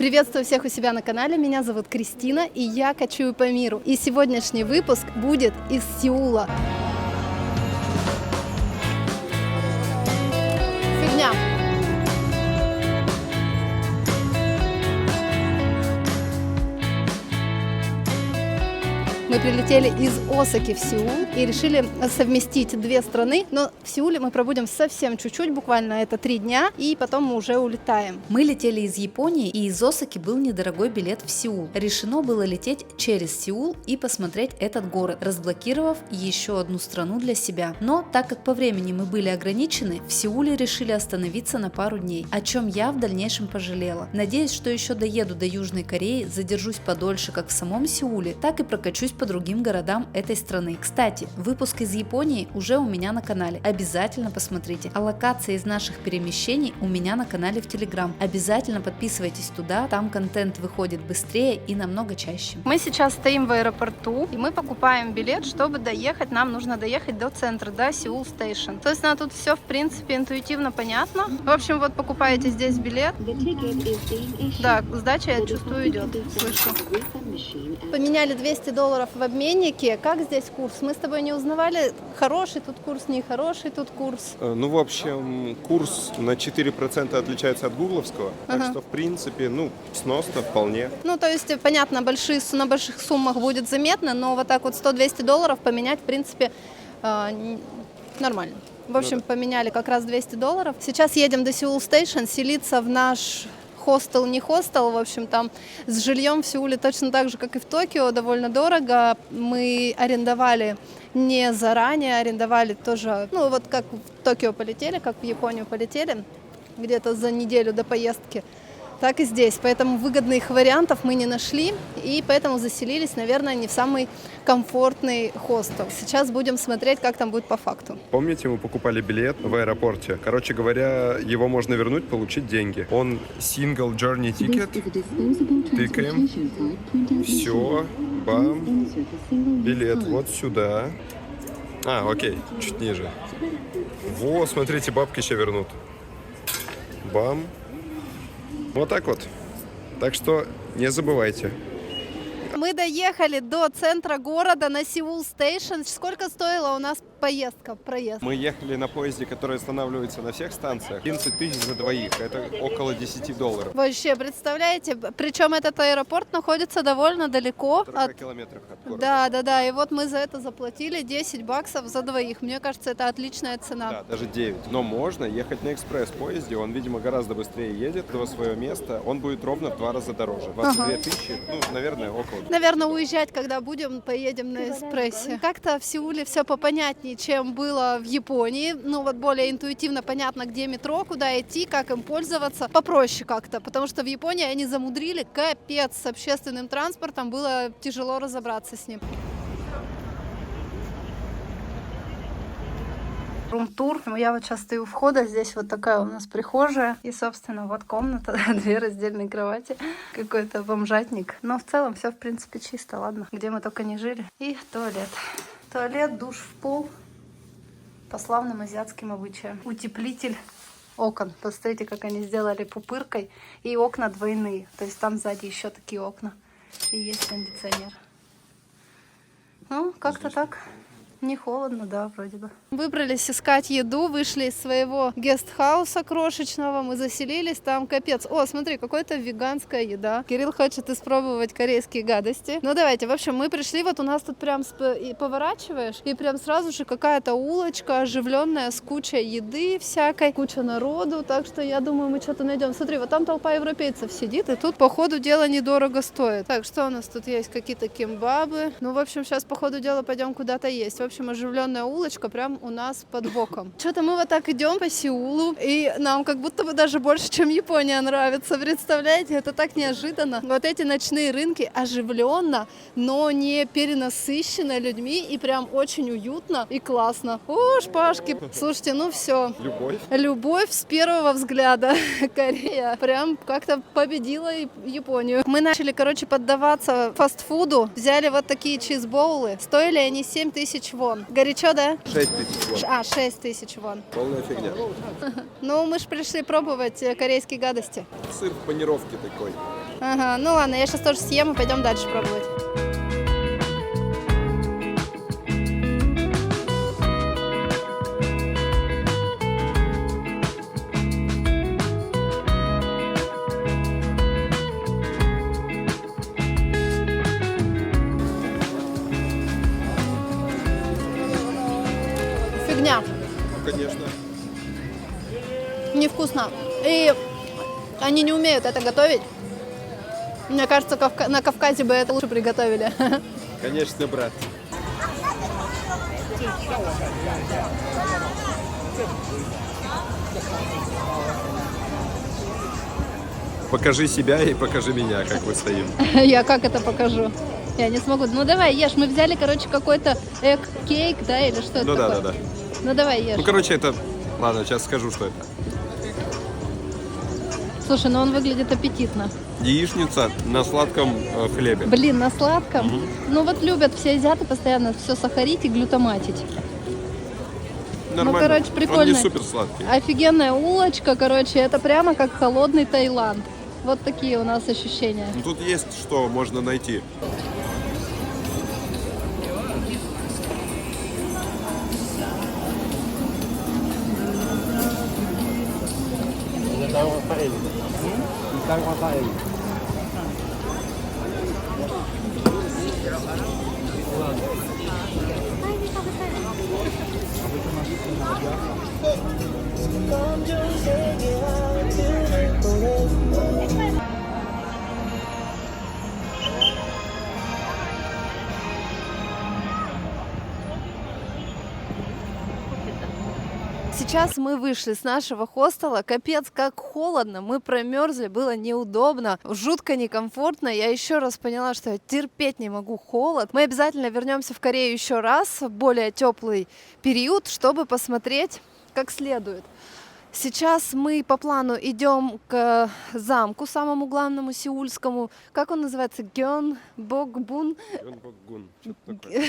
Приветствую всех у себя на канале, меня зовут Кристина, и я кочую по миру. И сегодняшний выпуск будет из Сеула. Фигня. Мы прилетели из Осаки в Сеул и решили совместить две страны, но в Сеуле мы пробудем совсем чуть-чуть, буквально это 3 дня, и потом мы уже улетаем. Мы летели из Японии, и из Осаки был недорогой билет в Сеул. Решено было лететь через Сеул и посмотреть этот город, разблокировав еще одну страну для себя. Но так как по времени мы были ограничены, в Сеуле решили остановиться на пару дней, о чем я в дальнейшем пожалела. Надеюсь, что еще доеду до Южной Кореи, задержусь подольше как в самом Сеуле, так и прокачусь по другим городам этой страны. Кстати, выпуск из Японии уже у меня на канале, обязательно посмотрите. А локации из наших перемещений у меня на канале в Telegram. Обязательно подписывайтесь туда, там контент выходит быстрее и намного чаще. Мы сейчас стоим в аэропорту, и мы покупаем билет, чтобы доехать. Нам нужно доехать до центра, до Сеул Стейшн. То есть, тут все, в принципе, интуитивно понятно. В общем, вот покупаете здесь билет. Да, сдача, я чувствую, идет. Слышу. Поменяли $200 в обменнике. Как здесь курс? Мы с тобой не узнавали, хороший тут курс, нехороший тут курс. Ну, в общем, курс на 4% отличается от гугловского, так что, в принципе, сносно вполне. Ну, то есть, понятно, на больших суммах будет заметно, но вот так вот $100-200 поменять, в принципе, нормально. В общем, поменяли как раз $200. Сейчас едем до Сеул Стейшн, селиться в наш хостел, не хостел, в общем, там с жильем в Сеуле точно так же, как и в Токио, довольно дорого. Мы арендовали не заранее, арендовали тоже, вот как в Токио полетели, как в Японию полетели, где-то за неделю до поездки, так и здесь. Поэтому выгодных вариантов мы не нашли, и поэтому заселились, наверное, не в самый комфортный хостел. Сейчас будем смотреть, как там будет по факту. Помните, мы покупали билет в аэропорте? Короче говоря, его можно вернуть, получить деньги. Он single journey ticket. Тыкаем. Все. Бам. Билет вот сюда. Окей. Чуть ниже. Во, смотрите, бабки еще вернут. Бам. Вот так вот. Так что не забывайте. Мы доехали до центра города на Сеул Стейшн. Сколько стоила у нас проезд? Мы ехали на поезде, который останавливается на всех станциях. 11 тысяч за двоих. Это около $10. Вообще, представляете? Причем этот аэропорт находится довольно далеко. 40 километров от города. Да. И вот мы за это заплатили $10 за двоих. Мне кажется, это отличная цена. Да, даже 9. Но можно ехать на экспресс-поезде. Он, видимо, гораздо быстрее едет до своего места. Он будет ровно в 2 раза дороже. 22 тысячи, наверное, около. Наверное, уезжать, когда поедем на экспрессе. Как-то в Сеуле все попонятнее, чем было в Японии. Более интуитивно понятно, где метро, куда идти, как им пользоваться. Попроще как-то, потому что в Японии они замудрили капец с общественным транспортом. Было тяжело разобраться с ним. Рум-тур. Я вот сейчас стою у входа. Здесь вот такая у нас прихожая. И, собственно, вот комната, 2 раздельные кровати. Какой-то бомжатник. Но в целом все, в принципе, чисто. Ладно, где мы только не жили. И туалет. Туалет, душ в пол. По славным азиатским обычаям. Утеплитель окон. Посмотрите, как они сделали пупыркой. И окна двойные. То есть там сзади еще такие окна. И есть кондиционер. Как-то так. Не холодно, да, вроде бы. Выбрались искать еду, вышли из своего гестхауса крошечного, мы заселились, там капец. О, смотри, какая-то веганская еда. Кирилл хочет испробовать корейские гадости. Давайте, в общем, мы пришли, вот у нас тут прям поворачиваешь, и прям сразу же какая-то улочка оживленная с кучей еды всякой, куча народу, так что я думаю, мы что-то найдем. Смотри, вот там толпа европейцев сидит, и тут, по ходу дела, недорого стоит. Так, что у нас тут есть? Какие-то кимбабы. В общем, сейчас, по ходу дела, пойдем куда-то есть. В общем, оживленная улочка прям у нас под боком. Что-то мы вот так идем по Сеулу, и нам как будто бы даже больше, чем Япония нравится. Представляете, это так неожиданно. Вот эти ночные рынки оживленно, но не перенасыщенно людьми, и прям очень уютно и классно. О, шпажки. Слушайте, все. Любовь с первого взгляда. Корея прям как-то победила Японию. Мы начали, поддаваться фастфуду. Взяли вот такие чизбоулы. Стоили они 7000 вон. Горячо, да? 6 тысяч вон. 6 тысяч вон. Полная фигня. Мы же пришли пробовать корейские гадости. Сыр в панировке такой. Ага, ну ладно, я сейчас тоже съем и пойдем дальше пробовать. Фигня. Конечно. Невкусно. И они не умеют это готовить. Мне кажется, на Кавказе бы это лучше приготовили. Конечно, брат. Покажи себя и покажи меня, как мы стоим. Я как это покажу? Я не смогу. Ну давай, ешь. Мы взяли, короче, какой-то эг-кейк, да, или что это Ну такое? да. Ну давай, ешь. Ну, короче, это... Ладно, сейчас скажу, что это. Слушай, ну он выглядит аппетитно. Яичница на сладком хлебе. Блин, на сладком? Ну вот любят все азиаты постоянно все сахарить и глютаматить. Нормально. Ну, короче, прикольно. Он не супер сладкий. Офигенная улочка, короче, это прямо как холодный Таиланд. Вот такие у нас ощущения. Ну, тут есть что можно найти. Сейчас мы вышли с нашего хостела, капец, как холодно, мы промерзли, было неудобно, жутко некомфортно. Я еще раз поняла, что я терпеть не могу холод. Мы обязательно вернемся в Корею еще раз, в более теплый период, чтобы посмотреть как следует. Сейчас мы по плану идем к замку, самому главному сеульскому. Как он называется? Гёнбокгун. Гёнбокгун. Что-то такое.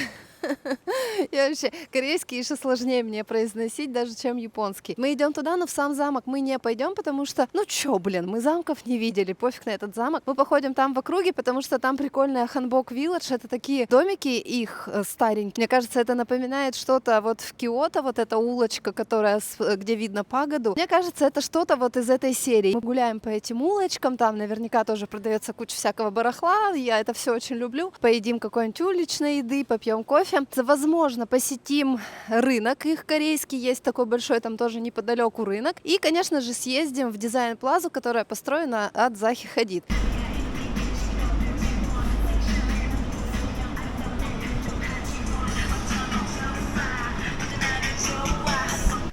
Я вообще, корейский еще сложнее мне произносить, даже чем японский. Мы идем туда, но в сам замок мы не пойдем, потому что, ну чё, блин, мы замков не видели, пофиг на этот замок. Мы походим там в округе, потому что там прикольная Ханбок Вилледж, это такие домики их старенькие. Мне кажется, это напоминает что-то вот в Киото, вот эта улочка, которая, где видно пагоду. Мне кажется, это что-то вот из этой серии. Мы гуляем по этим улочкам, там наверняка тоже продается куча всякого барахла, я это все очень люблю. Поедим какой-нибудь уличной еды, попьем кофе. Возможно, посетим рынок их корейский, есть такой большой, там тоже неподалеку рынок. И, конечно же, съездим в дизайн-плазу, которая построена от Захи Хадид.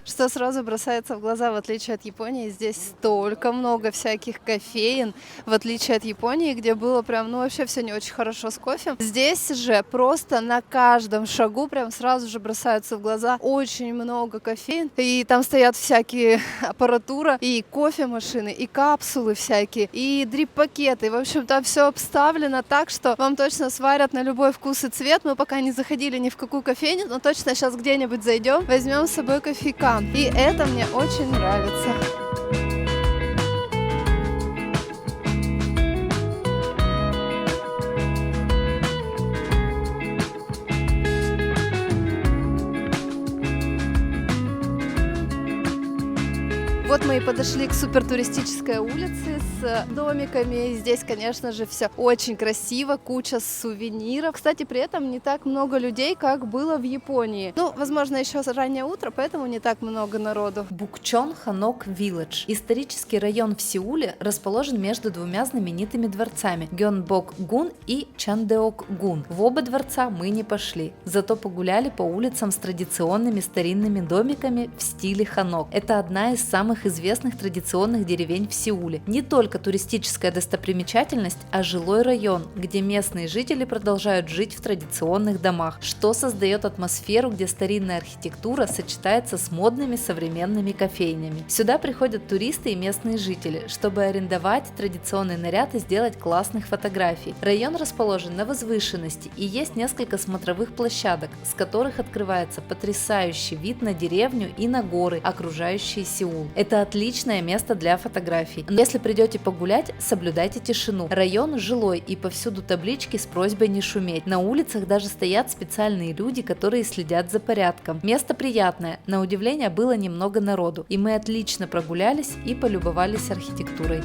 Что сразу бросается в глаза, в отличие от Японии, здесь столько много всяких кофеин, в отличие от Японии, где было прям, ну вообще все не очень хорошо с кофе. Здесь же просто на каждом шагу прям сразу же бросаются в глаза очень много кофеин, и там стоят всякие аппаратура, и кофемашины, и капсулы всякие, и дрип-пакеты, в общем, там все обставлено так, что вам точно сварят на любой вкус и цвет. Мы пока не заходили ни в какую кофейню, но точно сейчас где-нибудь зайдем, возьмем с собой кофейка. И это мне очень нравится. Вот мы и подошли к супертуристической улице с домиками. Здесь, конечно же, все очень красиво, куча сувениров. Кстати, при этом не так много людей, как было в Японии. Ну, возможно, еще раннее утро, поэтому не так много народу. Букчон Ханок Вилледж. Исторический район в Сеуле расположен между двумя знаменитыми дворцами Гёнбокгун и Чандеокгун. В оба дворца мы не пошли, зато погуляли по улицам с традиционными старинными домиками в стиле Ханок. Это одна из самых известных традиционных деревень в Сеуле. Не только туристическая достопримечательность, а жилой район, где местные жители продолжают жить в традиционных домах, что создает атмосферу, где старинная архитектура сочетается с модными современными кофейнями. Сюда приходят туристы и местные жители, чтобы арендовать традиционный наряд и сделать классных фотографий. Район расположен на возвышенности и есть несколько смотровых площадок, с которых открывается потрясающий вид на деревню и на горы, окружающие Сеул. Это Это отличное место для фотографий. Но если придете погулять, соблюдайте тишину. Район жилой и повсюду таблички с просьбой не шуметь. На улицах даже стоят специальные люди, которые следят за порядком. Место приятное, на удивление было немного народу, и мы отлично прогулялись и полюбовались архитектурой.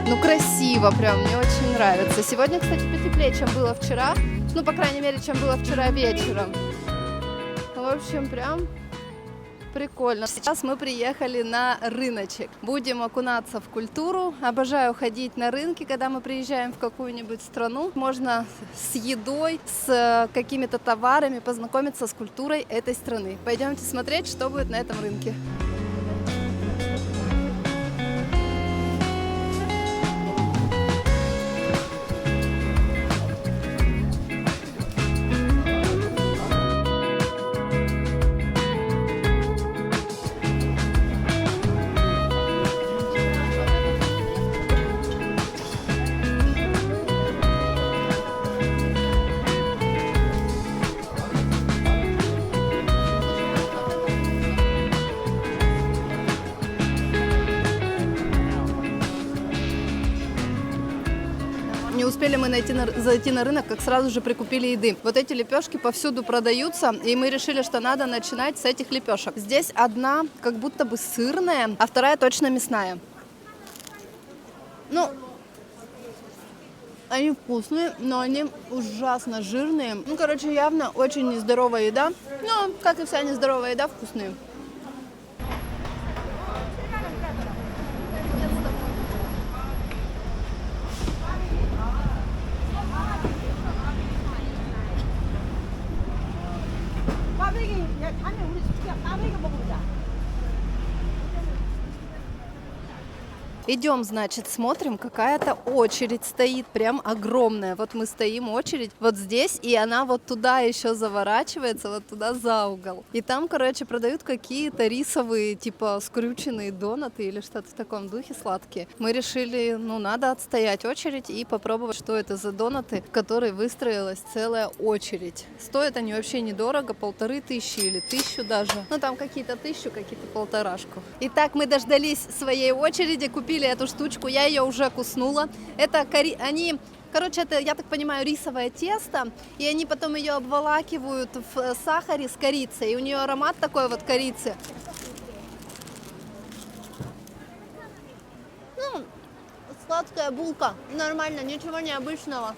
Ну, красиво прям, мне очень нравится. Сегодня, кстати, потеплее, чем было вчера. Ну, по крайней мере, чем было вчера вечером. В общем, прям прикольно. Сейчас мы приехали на рыночек. Будем окунаться в культуру. Обожаю ходить на рынки, когда мы приезжаем в какую-нибудь страну. Можно с едой, с какими-то товарами познакомиться с культурой этой страны. Пойдемте смотреть, что будет на этом рынке. Не успели мы зайти на рынок, как сразу же прикупили еды. Вот эти лепешки повсюду продаются, и мы решили, что надо начинать с этих лепешек. Здесь одна как будто бы сырная, а вторая точно мясная. Ну, они вкусные, но они ужасно жирные. Ну, короче, явно очень нездоровая еда. Но, как и вся нездоровая еда, вкусные. Идем, значит, смотрим, какая-то очередь стоит, прям огромная. Вот мы стоим, очередь вот здесь, и она вот туда еще заворачивается, вот туда за угол. И там, короче, продают какие-то рисовые, типа, скрюченные донаты или что-то в таком духе, сладкие. Мы решили, ну, надо отстоять очередь и попробовать, что это за донаты, в которой выстроилась целая очередь. Стоят они вообще недорого, 1500 или 1000 даже. Ну, там какие-то 1000, какие-то 1500. Итак, мы дождались своей очереди, купили эту штучку, я ее уже куснула. Это короче, это, я так понимаю, рисовое тесто, и они потом ее обволакивают в сахаре с корицей, и у нее аромат такой вот корицы. Ну, сладкая булка, нормально, ничего необычного,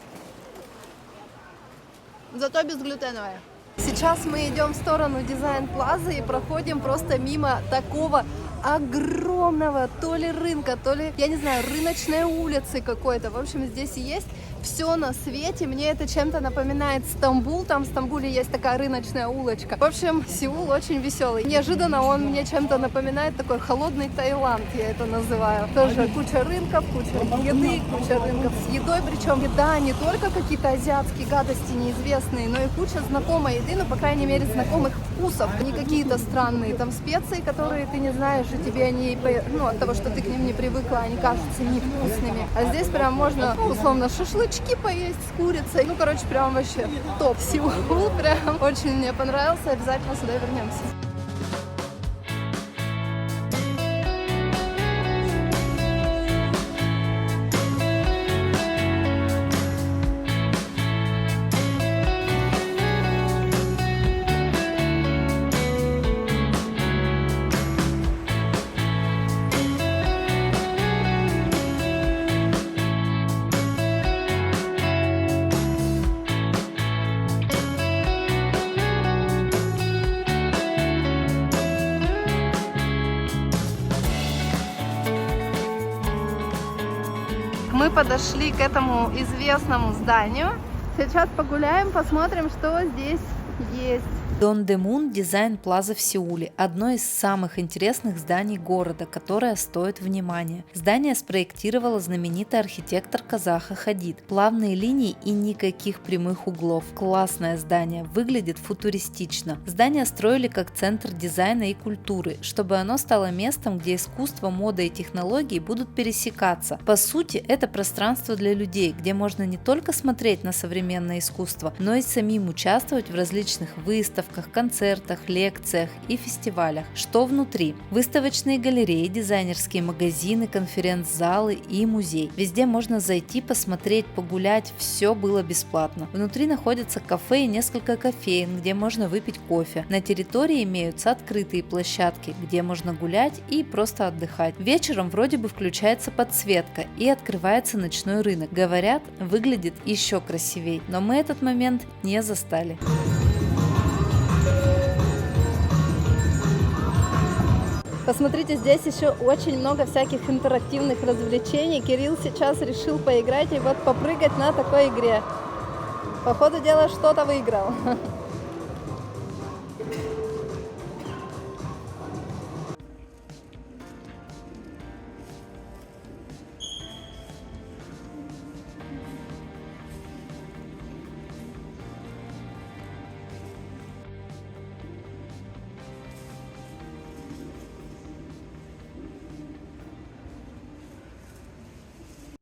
зато безглютеновая. Сейчас мы идем в сторону Дизайн-плазы и проходим просто мимо такого огромного то ли рынка, то ли, я не знаю, рыночной улицы какой-то. В общем, здесь есть все на свете. Мне это чем-то напоминает Стамбул. Там в Стамбуле есть такая рыночная улочка. В общем, Сеул очень веселый. Неожиданно он мне чем-то напоминает такой холодный Таиланд, я это называю. Тоже куча рынков, куча еды, куча рынков с едой. Причем еда не только какие-то азиатские гадости неизвестные, но и куча знакомой еды, ну, по крайней мере, знакомых вкусов. Не какие-то странные там специи, которые ты не знаешь, и тебе они, ну, от того, что ты к ним не привыкла, они кажутся невкусными. А здесь прям можно, условно, шашлычки поесть с курицей. Ну, короче, прям вообще топ. Сеул прям очень мне понравился. Обязательно сюда вернемся. Мы подошли к этому известному зданию. Сейчас погуляем, посмотрим, что здесь есть. Дондемун Дизайн Плаза в Сеуле – одно из самых интересных зданий города, которое стоит внимания. Здание спроектировала знаменитый архитектор Казаха Хадид. Плавные линии и никаких прямых углов. Классное здание, выглядит футуристично. Здание строили как центр дизайна и культуры, чтобы оно стало местом, где искусство, мода и технологии будут пересекаться. По сути, это пространство для людей, где можно не только смотреть на современное искусство, но и самим участвовать в различных выставках, концертах, лекциях и фестивалях. Что внутри? Выставочные галереи, дизайнерские магазины, конференц-залы и музей. Везде можно зайти, посмотреть, погулять, все было бесплатно. Внутри находятся кафе и несколько кофеен, где можно выпить кофе. На территории имеются открытые площадки, где можно гулять и просто отдыхать. Вечером вроде бы включается подсветка и открывается ночной рынок. Говорят, выглядит еще красивей, но мы этот момент не застали. Посмотрите, здесь еще очень много всяких интерактивных развлечений. Кирилл сейчас решил поиграть и вот попрыгать на такой игре. По ходу дела что-то выиграл.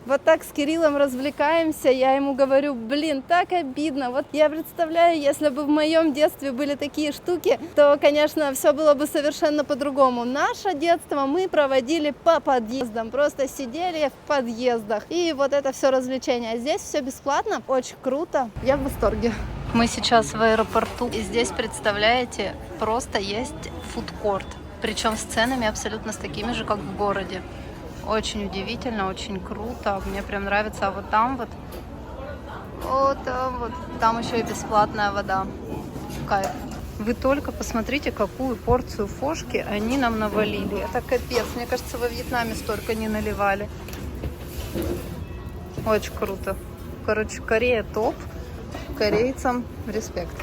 Вот так с Кириллом развлекаемся, я ему говорю, блин, так обидно. Вот я представляю, если бы в моем детстве были такие штуки, то, конечно, все было бы совершенно по-другому. Наше детство мы проводили по подъездам, просто сидели в подъездах. И вот это все развлечение. А здесь все бесплатно, очень круто, я в восторге. Мы сейчас в аэропорту, и здесь, представляете, просто есть фудкорт. Причем с ценами абсолютно с такими же, как в городе. Очень удивительно, очень круто. Мне прям нравится. А вот там вот, там еще и бесплатная вода. Кайф. Вы только посмотрите, какую порцию фошки они нам навалили. Это капец. Мне кажется, во Вьетнаме столько не наливали. Очень круто. Короче, Корея топ. Корейцам респект.